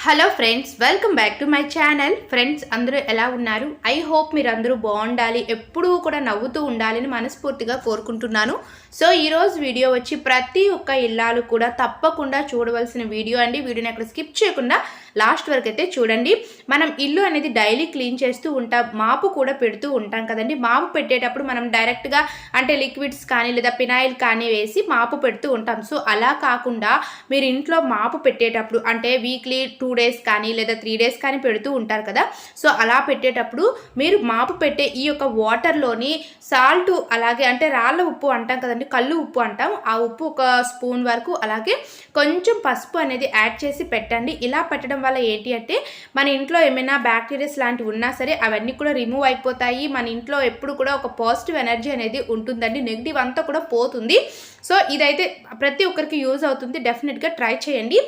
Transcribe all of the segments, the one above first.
Hello friends, welcome back to my channel. Friends, అందరూ ఎలా ఉన్నారు? ఐ హోప్ మీరు అందరూ బాగుండాలి, ఎప్పుడూ కూడా నవ్వుతూ ఉండాలని మనస్ఫూర్తిగా కోరుకుంటున్నాను. సో ఈరోజు వీడియో వచ్చి ప్రతి ఒక్క ఇల్లాలు కూడా తప్పకుండా చూడవలసిన వీడియో అండి. వీడియోని అక్కడ స్కిప్ చేయకుండా లాస్ట్ వరకు అయితే చూడండి. మనం ఇల్లు అనేది డైలీ క్లీన్ చేస్తూ ఉంటాం, మాపు కూడా పెడుతూ ఉంటాం కదండి. మాపు పెట్టేటప్పుడు మనం డైరెక్ట్గా అంటే లిక్విడ్స్ కానీ లేదా పినాయిల్ కానీ వేసి మాపు పెడుతూ ఉంటాం. సో అలా కాకుండా మీరు ఇంట్లో మాపు పెట్టేటప్పుడు అంటే వీక్లీ 2 days కానీ లేదా 3 days కానీ పెడుతూ ఉంటారు కదా. సో అలా పెట్టేటప్పుడు మీరు మాపు పెట్టే ఈ యొక్క వాటర్లోని సాల్ట్, అలాగే అంటే రాళ్ళ ఉప్పు అంటాం కదండి, కళ్ళు ఉప్పు అంటాం, ఆ ఉప్పు 1 స్పూన్ వరకు, అలాగే కొంచెం పసుపు అనేది యాడ్ చేసి పెట్టండి. ఇలా పెట్టడం వల్ల ఏంటి అంటే మన ఇంట్లో ఏమైనా బ్యాక్టీరియాస్ లాంటివి ఉన్నా సరే అవన్నీ కూడా రిమూవ్ అయిపోతాయి. మన ఇంట్లో ఎప్పుడు కూడా ఒక పాజిటివ్ ఎనర్జీ అనేది ఉంటుందండి, నెగిటివ్ అంతా కూడా పోతుంది. సో ఇదైతే ప్రతి ఒక్కరికి యూజ్ అవుతుంది, డెఫినెట్గా ట్రై చేయండి.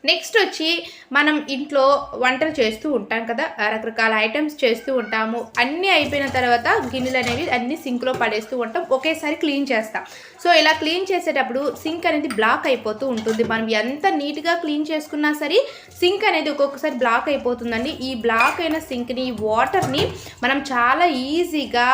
నెక్స్ట్ వచ్చి మనం ఇంట్లో వంటలు చేస్తూ ఉంటాం కదా, రకరకాల ఐటమ్స్ చేస్తూ ఉంటాము. అన్నీ అయిపోయిన తర్వాత గిన్నెలు అనేవి అన్నీ సింక్లో పడేస్తూ ఉంటాం, ఒకేసారి క్లీన్ చేస్తాం. సో ఇలా క్లీన్ చేసేటప్పుడు సింక్ అనేది బ్లాక్ అయిపోతూ ఉంటుంది. మనం ఎంత నీట్గా క్లీన్ చేసుకున్నా సరే సింక్ అనేది ఒక్కొక్కసారి బ్లాక్ అయిపోతుందండి. ఈ బ్లాక్ అయిన సింక్ని, ఈ వాటర్ని మనం చాలా ఈజీగా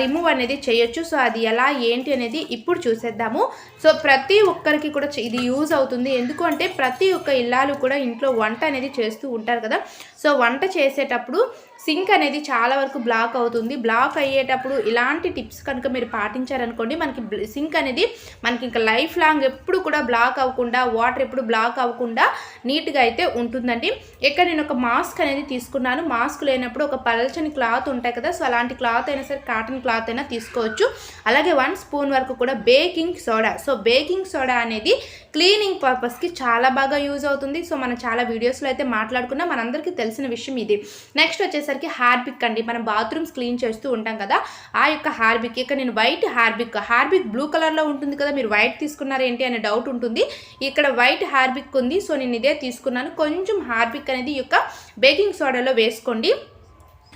రిమూవ్ అనేది చేయొచ్చు. సో అది ఎలా ఏంటి అనేది ఇప్పుడు చూసేద్దాము. సో ప్రతి ఒక్కరికి కూడా ఇది యూజ్ అవుతుంది. ఎందుకు అంటే ప్రతి ఒక్క ఇల్లాలు కూడా ఇంట్లో వంట అనేది చేస్తూ ఉంటారు కదా. సో వంట చేసేటప్పుడు సింక్ అనేది చాలా వరకు బ్లాక్ అవుతుంది. బ్లాక్ అయ్యేటప్పుడు ఇలాంటి టిప్స్ కనుక మీరు పాటించారనుకోండి, మనకి సింక్ అనేది మనకి ఇంకా లైఫ్ లాంగ్ ఎప్పుడు కూడా బ్లాక్ అవ్వకుండా, వాటర్ ఎప్పుడు బ్లాక్ అవ్వకుండా నీట్గా అయితే ఉంటుందండి. ఇక్కడ నేను ఒక మాస్క్ అనేది తీసుకున్నాను. మాస్క్ లేనప్పుడు ఒక పల్చని క్లాత్ ఉంటాయి కదా, సో అలాంటి క్లాత్ అయినా సరే, కాటన్ క్లాత్ అయినా తీసుకోవచ్చు. అలాగే 1 స్పూన్ వరకు కూడా baking soda. So baking soda అనేది క్లీనింగ్ పర్పస్కి చాలా బాగా యూజ్ అవుతుంది. సో మనం చాలా వీడియోస్లో అయితే మాట్లాడుకున్నాం, మనందరికీ తెలిసిన విషయం ఇది. నెక్స్ట్ వచ్చేసరికి హార్పిక్ అండి. మనం బాత్రూమ్స్ క్లీన్ చేస్తూ ఉంటాం కదా, ఆ యొక్క హార్పిక్. ఇక్కడ నేను వైట్ హార్పిక్ బ్లూ కలర్లో ఉంటుంది కదా, మీరు వైట్ తీసుకున్నారు ఏంటి అనే డౌట్ ఉంటుంది. ఇక్కడ వైట్ హార్పిక్ ఉంది, సో నేను ఇదే తీసుకున్నాను. కొంచెం హార్పిక్ అనేది ఈ యొక్క బేకింగ్ సోడాలో వేసుకోండి.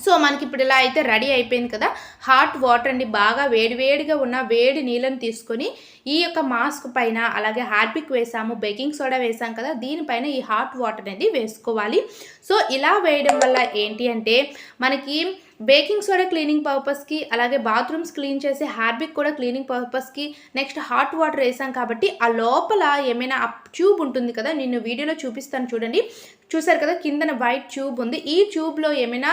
సో మనకి ఇప్పుడు ఇలా అయితే రెడీ అయిపోయింది కదా. హాట్ వాటర్ అండి, బాగా వేడివేడిగా ఉన్న వేడి నీళ్ళని తీసుకొని ఈ యొక్క మాస్క్ పైన, అలాగే హార్పిక్ వేసాము, బేకింగ్ సోడా వేసాం కదా, దీనిపైన ఈ హాట్ వాటర్ అనేది వేసుకోవాలి. సో ఇలా వేయడం వల్ల ఏంటి అంటే మనకి బేకింగ్ సోడా క్లీనింగ్ పర్పస్కి, అలాగే బాత్రూమ్స్ క్లీన్ చేసే హార్పిక్ కూడా క్లీనింగ్ పర్పస్కి, నెక్స్ట్ హాట్ వాటర్ వేసాం కాబట్టి ఆ లోపల ఏమైనా ట్యూబ్ ఉంటుంది కదా, నేను వీడియోలో చూపిస్తాను చూడండి. చూసారు కదా, కిందన వైట్ ట్యూబ్ ఉంది. ఈ ట్యూబ్లో ఏమైనా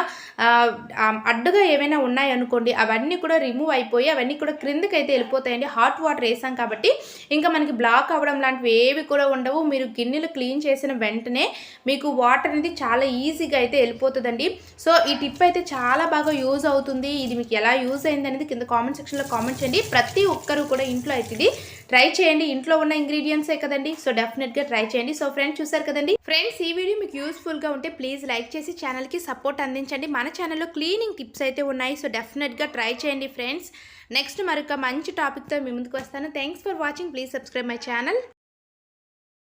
అడ్డుగా ఏమైనా ఉన్నాయనుకోండి, అవన్నీ కూడా రిమూవ్ అయిపోయి అవన్నీ కూడా క్రిందకి అయితే వెళ్ళిపోతాయండి. హాట్ వాటర్ వేసాం కాబట్టి ఇంకా మనకి బ్లాక్ అవ్వడం లాంటివి ఏవి కూడా ఉండవు. మీరు గిన్నెలు క్లీన్ చేసిన వెంటనే మీకు వాటర్ అనేది చాలా ఈజీగా అయితే వెళ్ళిపోతుందండి. సో ఈ టిప్ అయితే చాలా బాగా యూజ్ అవుతుంది. ఇది మీకు ఎలా యూజ్ అయింది అనేది కింద కామెంట్ సెక్షన్లో కామెంట్ చేయండి. ప్రతి ఒక్కరు కూడా ఇంట్లో అయితే ఇది ట్రై చేయండి. ఇంట్లో ఉన్న ఇంగ్రీడియంట్సే కదండి, సో డెఫినెట్గా ట్రై చేయండి. సో ఫ్రెండ్స్, చూసారు కదండి. ఫ్రెండ్స్, ఈ వీడియో మీకు యూస్ఫుల్గా ఉంటే ప్లీజ్ లైక్ చేసి ఛానల్కి సపోర్ట్ అందించండి. మన ఛానల్లో క్లీనింగ్ టిప్స్ అయితే ఉన్నాయి, సో డెఫినెట్గా ట్రై చేయండి ఫ్రెండ్స్. నెక్స్ట్ మరొక మంచి టాపిక్తో మీ ముందుకు వస్తాను. Thanks for watching. Please subscribe my channel.